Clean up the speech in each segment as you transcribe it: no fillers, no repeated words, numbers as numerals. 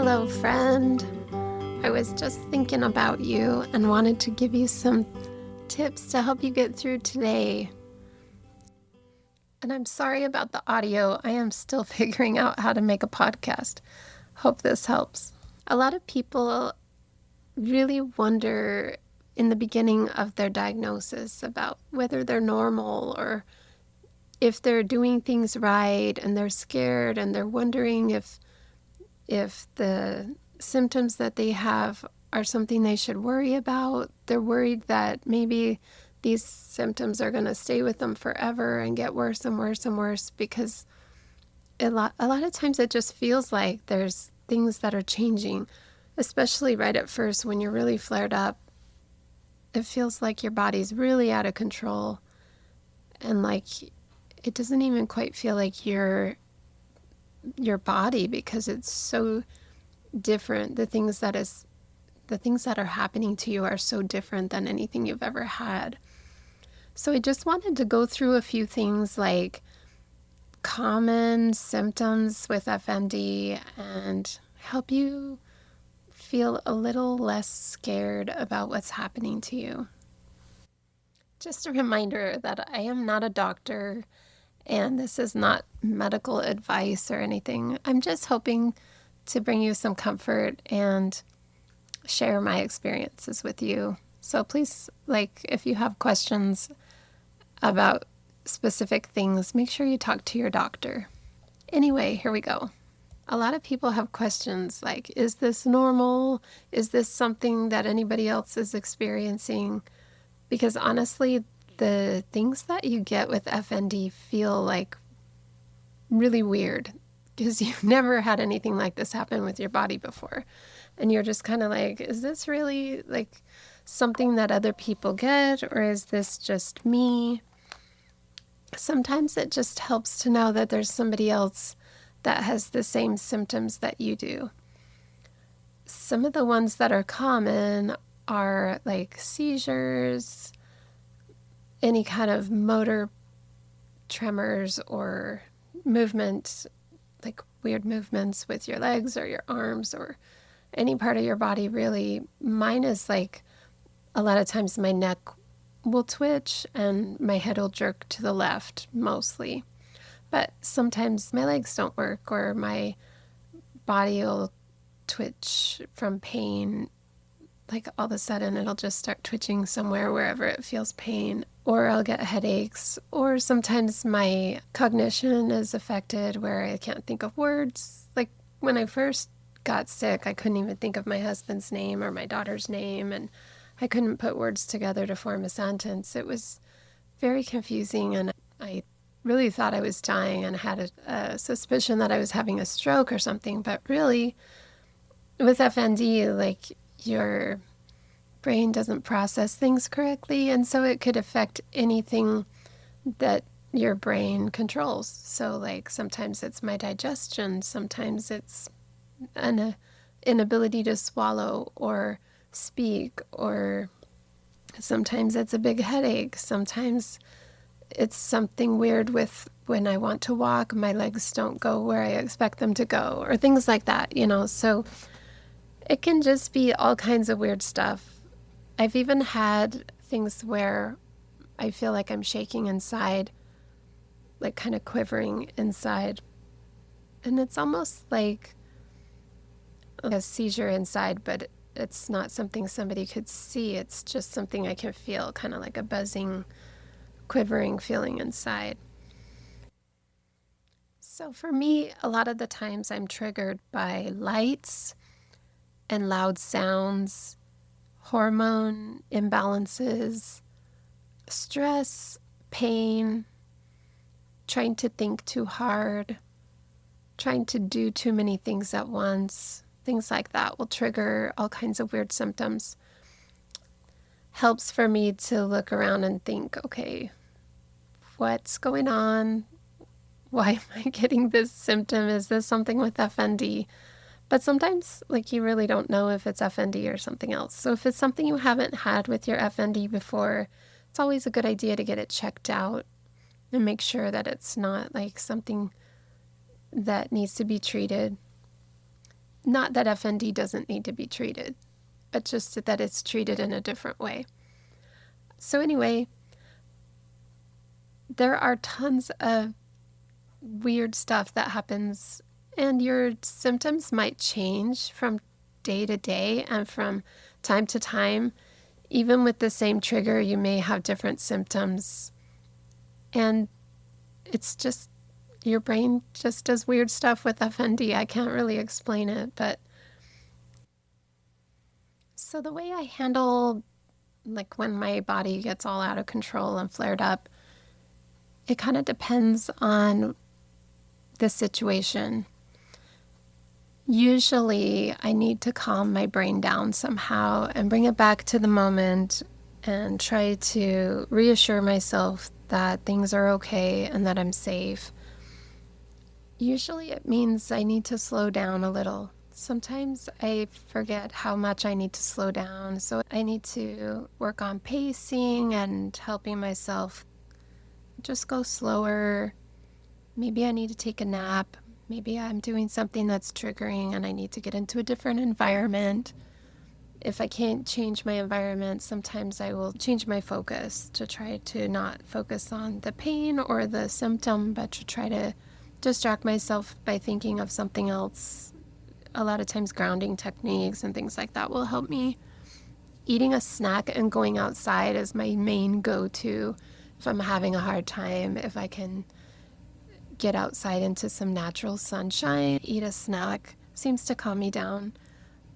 Hello, friend. I was just thinking about you and wanted to give you some tips to help you get through today. And I'm sorry about the audio. I am still figuring out how to make a podcast. Hope this helps. A lot of people really wonder in the beginning of their diagnosis about whether they're normal or if they're doing things right, and they're scared and they're wondering if the symptoms that they have are something they should worry about. They're worried that maybe these symptoms are going to stay with them forever and get worse and worse and worse, because a lot of times it just feels like there's things that are changing, especially right at first when you're really flared up. It feels like your body's really out of control, and like it doesn't even quite feel like your body, because it's so different. The things that are happening to you are so different than anything you've ever had. So I just wanted to go through a few things like common symptoms with FND and help you feel a little less scared about what's happening to you. Just a reminder that I am not a doctor and this is not medical advice or anything. I'm just hoping to bring you some comfort and share my experiences with you. So please, if you have questions about specific things, make sure you talk to your doctor. Anyway, here we go. A lot of people have questions like, is this normal? Is this something that anybody else is experiencing? Because honestly, the things that you get with FND feel like really weird, because you've never had anything like this happen with your body before. And you're just kind of like, is this really like something that other people get, or is this just me? Sometimes it just helps to know that there's somebody else that has the same symptoms that you do. Some of the ones that are common are like seizures, any kind of motor tremors or movement, like weird movements with your legs or your arms or any part of your body really. Mine is like a lot of times my neck will twitch and my head will jerk to the left mostly. But sometimes my legs don't work or my body will twitch from pain. Like all of a sudden it'll just start twitching somewhere wherever it feels pain, or I'll get headaches, or sometimes my cognition is affected where I can't think of words. Like when I first got sick, I couldn't even think of my husband's name or my daughter's name, and I couldn't put words together to form a sentence. It was very confusing, and I really thought I was dying and had a suspicion that I was having a stroke or something. But really, with FND, like your brain doesn't process things correctly, and so it could affect anything that your brain controls. So like sometimes it's my digestion, sometimes it's an inability to swallow or speak, or sometimes it's a big headache, sometimes it's something weird with when I want to walk, my legs don't go where I expect them to go, or things like that, so it can just be all kinds of weird stuff. I've even had things where I feel like I'm shaking inside, like kind of quivering inside. And it's almost like a seizure inside, but it's not something somebody could see. It's just something I can feel, kind of like a buzzing, quivering feeling inside. So for me, a lot of the times I'm triggered by lights and loud sounds, hormone imbalances, stress, pain, trying to think too hard, trying to do too many things at once. Things like that will trigger all kinds of weird symptoms. Helps for me to look around and think, okay, what's going on? Why am I getting this symptom? Is this something with FND? But sometimes, you really don't know if it's FND or something else. So if it's something you haven't had with your FND before, it's always a good idea to get it checked out and make sure that it's not something that needs to be treated. Not that FND doesn't need to be treated, but just that it's treated in a different way. So anyway, there are tons of weird stuff that happens, and your symptoms might change from day to day and from time to time. Even with the same trigger, you may have different symptoms. And it's just your brain just does weird stuff with FND. I can't really explain it, but so the way I handle like when my body gets all out of control and flared up, it kind of depends on the situation. Usually I need to calm my brain down somehow and bring it back to the moment and try to reassure myself that things are okay and that I'm safe. Usually it means I need to slow down a little. Sometimes I forget how much I need to slow down, so I need to work on pacing and helping myself just go slower. Maybe I need to take a nap. Maybe I'm doing something that's triggering and I need to get into a different environment. If I can't change my environment, sometimes I will change my focus to try to not focus on the pain or the symptom, but to try to distract myself by thinking of something else. A lot of times grounding techniques and things like that will help me. Eating a snack and going outside is my main go-to if I'm having a hard time. If I can get outside into some natural sunshine, eat a snack seems to calm me down.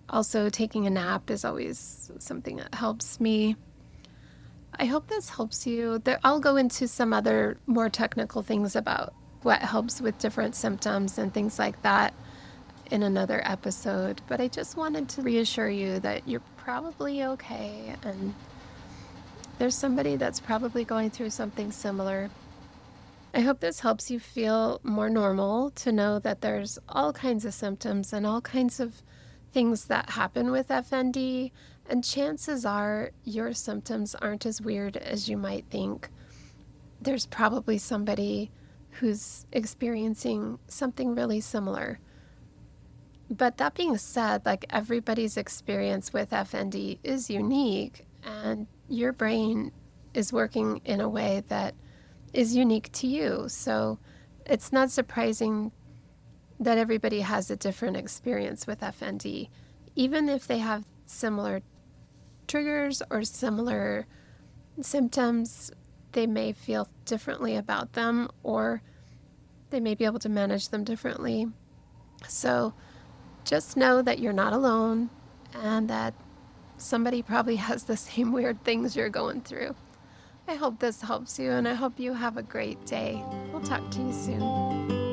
Also, taking a nap is always something that helps me. I hope this helps you. I'll go into some other more technical things about what helps with different symptoms and things like that in another episode, but I just wanted to reassure you that you're probably okay, and there's somebody that's probably going through something similar. I hope this helps you feel more normal to know that there's all kinds of symptoms and all kinds of things that happen with FND, and chances are your symptoms aren't as weird as you might think. There's probably somebody who's experiencing something really similar. But that being said, like everybody's experience with FND is unique, and your brain is working in a way that is unique to you. So it's not surprising that everybody has a different experience with FND. Even if they have similar triggers or similar symptoms, they may feel differently about them, or they may be able to manage them differently. So just know that you're not alone and that somebody probably has the same weird things you're going through. I hope this helps you, and I hope you have a great day. We'll talk to you soon.